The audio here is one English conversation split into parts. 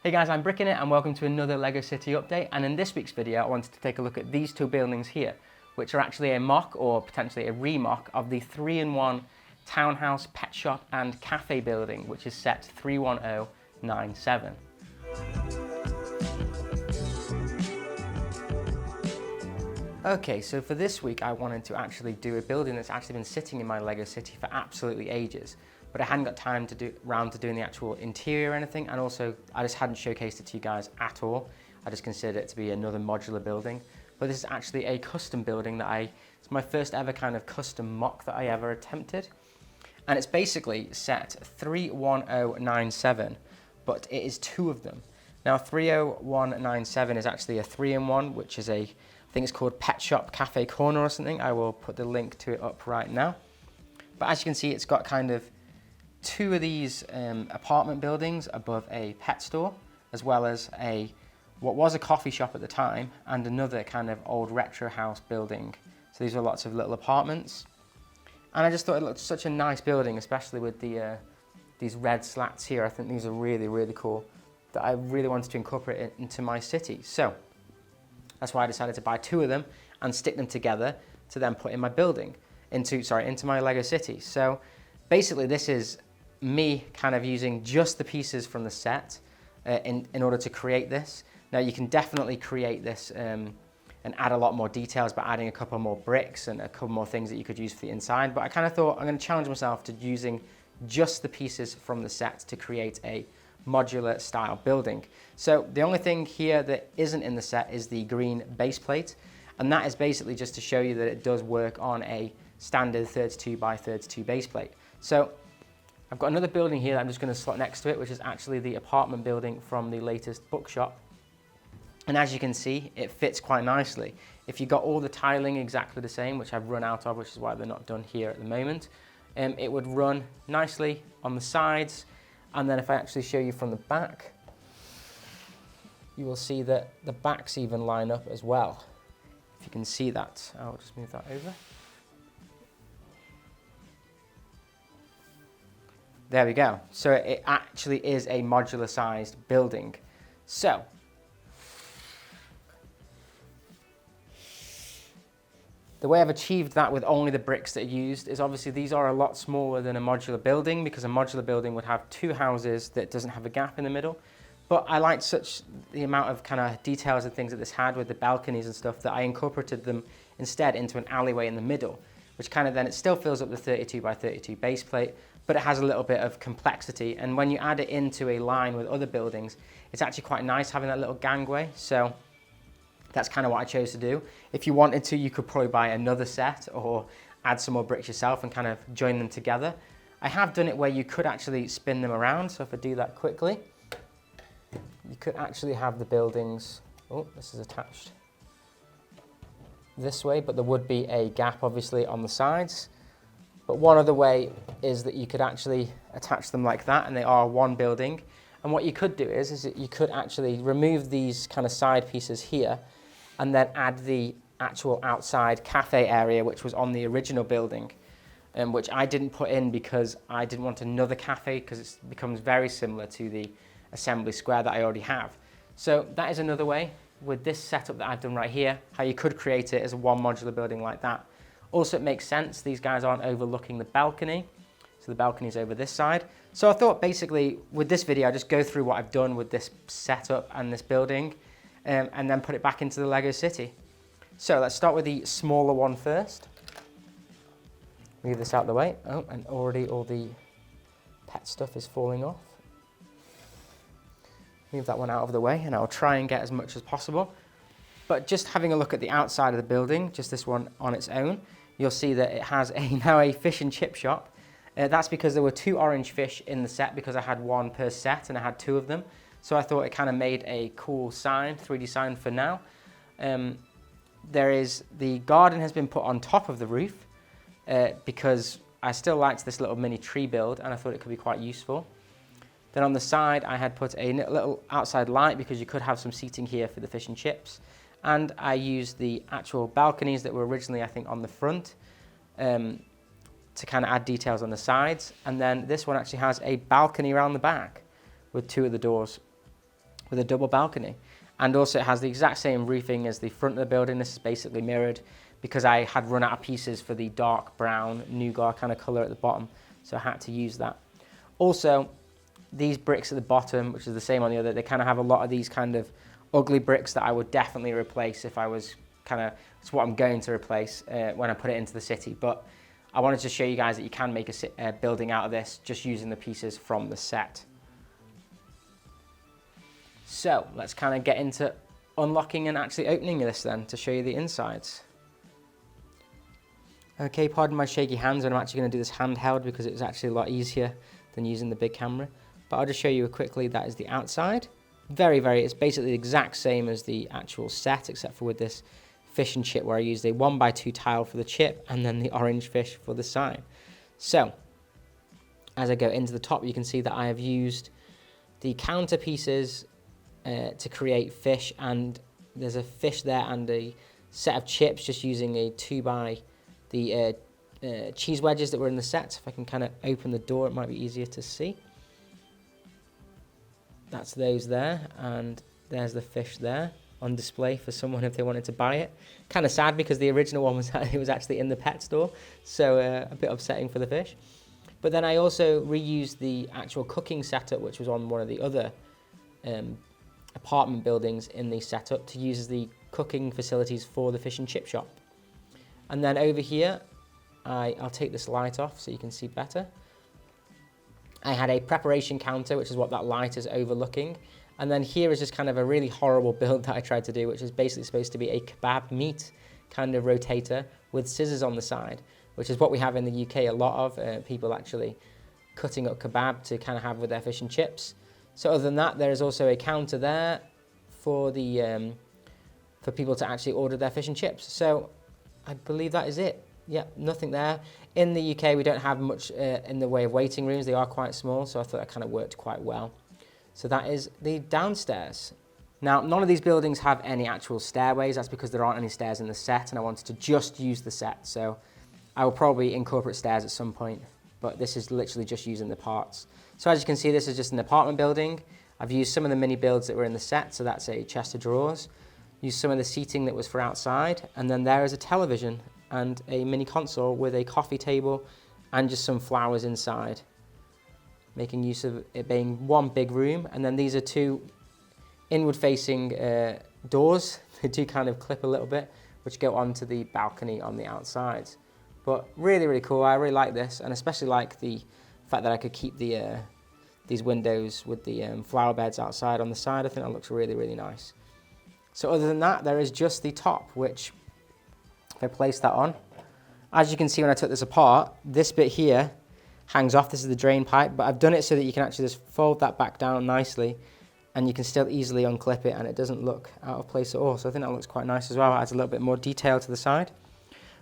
Hey guys, I'm Bricking It and welcome to another LEGO City update, and in this week's video I wanted to take a look at these two buildings here, which are actually a mock or potentially a remock of the 3-in-1 townhouse, pet shop and cafe building, which is set 31097. Okay, so for this week I wanted to actually do a building that's actually been sitting in my LEGO City for absolutely ages, but I hadn't got time to round to doing the actual interior or anything, and also I just hadn't showcased it to you guys at all. I just considered it to be another modular building, but this is actually a custom building that it's my first ever kind of custom mock that I ever attempted, and it's basically set 31097, but it is two of them. Now 30197 is actually a 3-in-1, which is I think it's called Pet Shop Cafe Corner or something. I will put the link to it up right now. But as you can see, it's got kind of two of these apartment buildings above a pet store, as well as what was a coffee shop at the time, and another kind of old retro house building. So these are lots of little apartments. And I just thought it looked such a nice building, especially with these red slats here. I think these are really, really cool, that I really wanted to incorporate it into my city. So that's why I decided to buy two of them and stick them together to then put in my building, into my LEGO City. So basically this is me kind of using just the pieces from the set in order to create this. Now you can definitely create this and add a lot more details by adding a couple more bricks and a couple more things that you could use for the inside, but I kind of thought I'm going to challenge myself to using just the pieces from the set to create a modular style building. So the only thing here that isn't in the set is the green base plate, and that is basically just to show you that it does work on a standard 32 by 32 base plate. So I've got another building here that I'm just going to slot next to it, which is actually the apartment building from the latest bookshop. And as you can see, it fits quite nicely. If you got all the tiling exactly the same, which I've run out of, which is why they're not done here at the moment, it would run nicely on the sides. And then if I actually show you from the back, you will see that the backs even line up as well. If you can see that, I'll just move that over. There we go. So it actually is a modular sized building. So the way I've achieved that with only the bricks that are used is obviously these are a lot smaller than a modular building, because a modular building would have two houses that doesn't have a gap in the middle. But I liked the amount of kind of details and things that this had with the balconies and stuff, that I incorporated them instead into an alleyway in the middle, which kind of then it still fills up the 32 by 32 base plate, but it has a little bit of complexity. And when you add it into a line with other buildings, it's actually quite nice having that little gangway. So that's kind of what I chose to do. If you wanted to, you could probably buy another set or add some more bricks yourself and kind of join them together. I have done it where you could actually spin them around. So if I do that quickly, you could actually have the buildings, oh, this is attached this way, but there would be a gap obviously on the sides. But one other way is that you could actually attach them like that, and they are one building. And what you could do is that you could actually remove these kind of side pieces here and then add the actual outside cafe area, which was on the original building, which I didn't put in because I didn't want another cafe, because it becomes very similar to the assembly square that I already have. So that is another way with this setup that I've done right here, how you could create it as a one modular building like that. Also, it makes sense, these guys aren't overlooking the balcony, so the balcony's over this side. So I thought basically with this video, I just go through what I've done with this setup and this building, and then put it back into the LEGO City. So let's start with the smaller one first. Move this out of the way. Oh, and already all the pet stuff is falling off. Move that one out of the way, and I'll try and get as much as possible. But just having a look at the outside of the building, just this one on its own, you'll see that it has now a fish and chip shop. That's because there were two orange fish in the set, because I had one per set and I had two of them. So I thought it kind of made a cool sign, 3D sign for now. The garden has been put on top of the roof because I still liked this little mini tree build and I thought it could be quite useful. Then on the side I had put a little outside light, because you could have some seating here for the fish and chips. And I used the actual balconies that were originally, I think, on the front to kind of add details on the sides. And then this one actually has a balcony around the back with two of the doors with a double balcony. And also it has the exact same roofing as the front of the building. This is basically mirrored because I had run out of pieces for the dark brown nougat kind of color at the bottom, so I had to use that. Also, these bricks at the bottom, which is the same on the other, they kind of have a lot of these kind of ugly bricks that I would definitely replace if I was it's what I'm going to replace when I put it into the city. But I wanted to show you guys that you can make a building out of this just using the pieces from the set. So let's kind of get into unlocking and actually opening this then to show you the insides. Okay, pardon my shaky hands, and I'm actually going to do this handheld because it's actually a lot easier than using the big camera. But I'll just show you quickly, that is the outside. It's basically the exact same as the actual set, except for with this fish and chip where I used a 1x2 tile for the chip and then the orange fish for the sign. So, as I go into the top, you can see that I have used the counter pieces to create fish, and there's a fish there and a set of chips just using a 2x the cheese wedges that were in the set. If I can kind of open the door, it might be easier to see. That's those there, and there's the fish there on display for someone if they wanted to buy it. Kind of sad because the original one was actually in the pet store, so a bit upsetting for the fish. But then I also reused the actual cooking setup, which was on one of the other apartment buildings in the setup, to use as the cooking facilities for the fish and chip shop. And then over here, I'll take this light off so you can see better. I had a preparation counter, which is what that light is overlooking. And then here is just kind of a really horrible build that I tried to do, which is basically supposed to be a kebab meat kind of rotator with scissors on the side, which is what we have in the UK a lot of, people actually cutting up kebab to kind of have with their fish and chips. So other than that, there is also a counter there for for people to actually order their fish and chips. So I believe that is it. Yeah, nothing there. In the UK, we don't have much in the way of waiting rooms. They are quite small, so I thought that kind of worked quite well. So that is the downstairs. Now, none of these buildings have any actual stairways. That's because there aren't any stairs in the set, and I wanted to just use the set. So I will probably incorporate stairs at some point, but this is literally just using the parts. So as you can see, this is just an apartment building. I've used some of the mini builds that were in the set, so that's a chest of drawers. Used some of the seating that was for outside, and then there is a television and a mini console with a coffee table and just some flowers inside, making use of it being one big room. And then these are two inward-facing doors. They do kind of clip a little bit, which go onto the balcony on the outside. But really, really cool. I really like this, and especially like the fact that I could keep these windows with the flower beds outside on the side. I think that looks really, really nice. So other than that, there is just the top, which if I place that on, as you can see when I took this apart, this bit here hangs off. This is the drain pipe, but I've done it so that you can actually just fold that back down nicely, and you can still easily unclip it, and it doesn't look out of place at all. So I think that looks quite nice as well. It adds a little bit more detail to the side.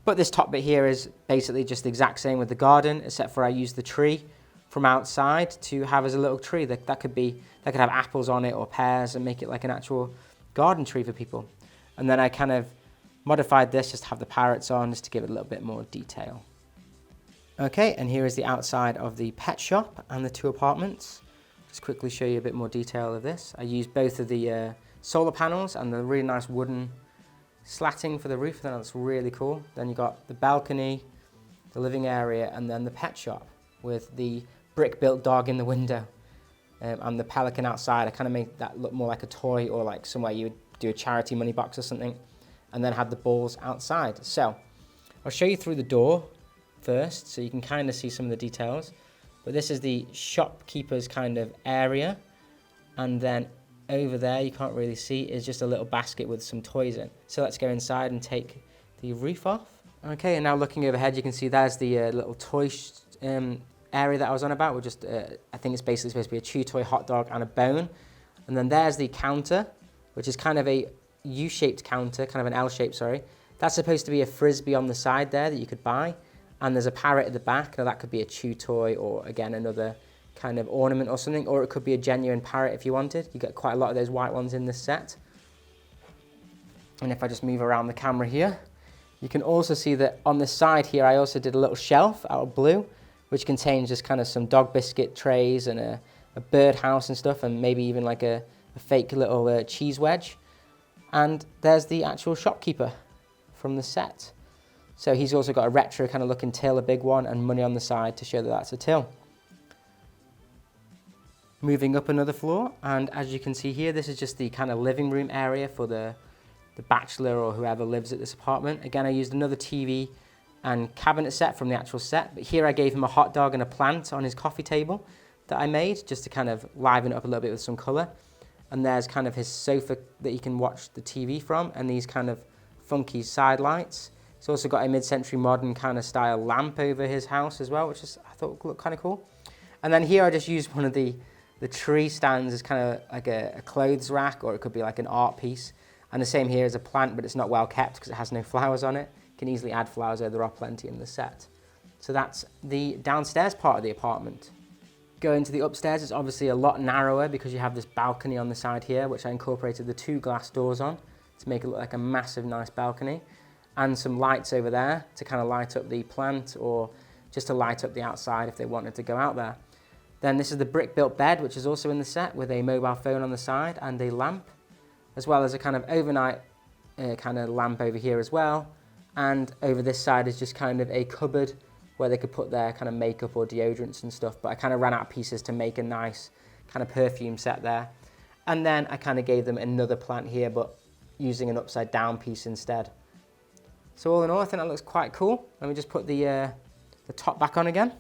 But this top bit here is basically just the exact same with the garden, except for I used the tree from outside to have as a little tree. That could have apples on it or pears and make it like an actual garden tree for people. And then I kind of modified this just to have the parrots on, just to give it a little bit more detail. Okay, and here is the outside of the pet shop and the two apartments. Just quickly show you a bit more detail of this. I used both of the solar panels and the really nice wooden slatting for the roof. I think that's really cool. Then you got the balcony, the living area, and then the pet shop with the brick-built dog in the window. And the pelican outside. I kind of made that look more like a toy, or like somewhere you would do a charity money box or something, and then had the balls outside. So I'll show you through the door first so you can kind of see some of the details. But this is the shopkeeper's kind of area, and then over there, you can't really see, is just a little basket with some toys in. So let's go inside and take the roof off. Okay, and now looking overhead, you can see there's the little toy area that I was on about. We're just, I think it's basically supposed to be a chew toy, hot dog, and a bone. And then there's the counter, which is kind of a U-shaped counter, kind of an L-shape, sorry. That's supposed to be a frisbee on the side there that you could buy. And there's a parrot at the back. Now that could be a chew toy, or again, another kind of ornament or something, or it could be a genuine parrot if you wanted. You get quite a lot of those white ones in this set. And if I just move around the camera here, you can also see that on the side here, I also did a little shelf out of blue, which contains just kind of some dog biscuit trays and a bird house and stuff, and maybe even like a a fake little cheese wedge. And there's the actual shopkeeper from the set. So he's also got a retro kind of looking till, a big one, and money on the side to show that that's a till. Moving up another floor, and as you can see here, this is just the kind of living room area for the bachelor or whoever lives at this apartment. Again, I used another TV and cabinet set from the actual set, but here I gave him a hot dog and a plant on his coffee table that I made, just to kind of liven it up a little bit with some colour. And there's kind of his sofa that he can watch the TV from, and these kind of funky side lights. He's also got a mid-century modern kind of style lamp over his house as well, which I thought looked kind of cool. And then here I just used one of the tree stands as kind of like a clothes rack, or it could be like an art piece. And the same here as a plant, but it's not well kept because it has no flowers on it. You can easily add flowers, there are plenty in the set. So that's the downstairs part of the apartment. Going to the upstairs, it's obviously a lot narrower because you have this balcony on the side here, which I incorporated the 2 glass doors on to make it look like a massive, nice balcony. And some lights over there to kind of light up the plant, or just to light up the outside if they wanted to go out there. Then this is the brick-built bed, which is also in the set, with a mobile phone on the side and a lamp, as well as a kind of overnight kind of lamp over here as well. And over this side is just kind of a cupboard where they could put their kind of makeup or deodorants and stuff. But I kind of ran out of pieces to make a nice kind of perfume set there. And then I kind of gave them another plant here, but using an upside down piece instead. So all in all, I think that looks quite cool. Let me just put the top back on again.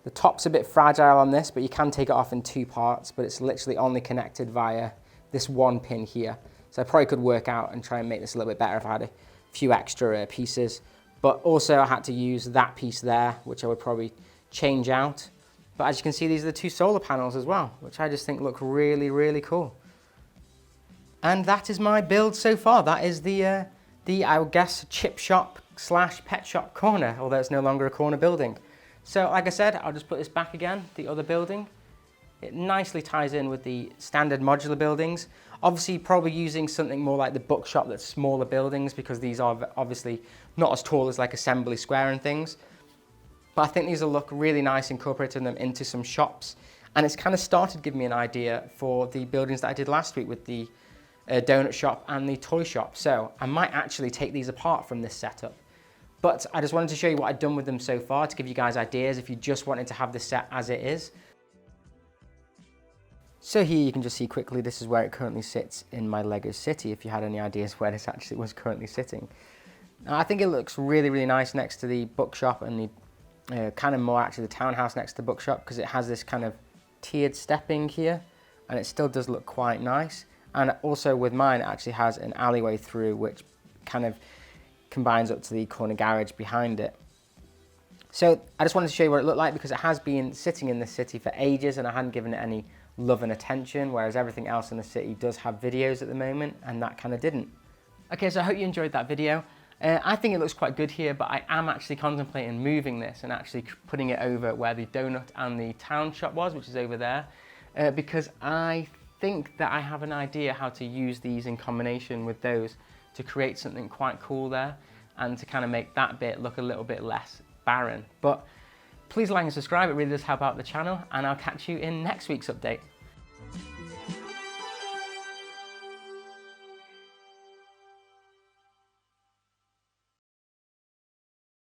The top's a bit fragile on this, but you can take it off in 2 parts, but it's literally only connected via this 1 pin here. So I probably could work out and try and make this a little bit better if I had a few extra pieces. But also I had to use that piece there, which I would probably change out. But as you can see, these are the 2 solar panels as well, which I just think look really, really cool. And that is my build so far. That is the I would guess, chip shop / pet shop corner, although it's no longer a corner building. So like I said, I'll just put this back again, the other building. It nicely ties in with the standard modular buildings. Obviously probably using something more like the bookshop that's smaller buildings, because these are obviously not as tall as like Assembly Square and things. But I think these will look really nice incorporating them into some shops. And it's kind of started giving me an idea for the buildings that I did last week with the donut shop and the toy shop. So I might actually take these apart from this setup. But I just wanted to show you what I've done with them so far to give you guys ideas if you just wanted to have the set as it is. So here you can just see quickly, this is where it currently sits in my Lego city, if you had any ideas where this actually was currently sitting. Now, I think it looks really, really nice next to the bookshop and the kind of more actually the townhouse next to the bookshop, because it has this kind of tiered stepping here, and it still does look quite nice. And also with mine, it actually has an alleyway through, which kind of combines up to the corner garage behind it. So I just wanted to show you what it looked like, because it has been sitting in the city for ages and I hadn't given it any love and attention, whereas everything else in the city does have videos at the moment, and that kind of didn't. Okay, so I hope you enjoyed that video. I think it looks quite good here, but I am actually contemplating moving this and actually putting it over where the donut and the town shop was, which is over there, because I think that I have an idea how to use these in combination with those to create something quite cool there, and to kind of make that bit look a little bit less barren. But please like and subscribe, it really does help out the channel, and I'll catch you in next week's update.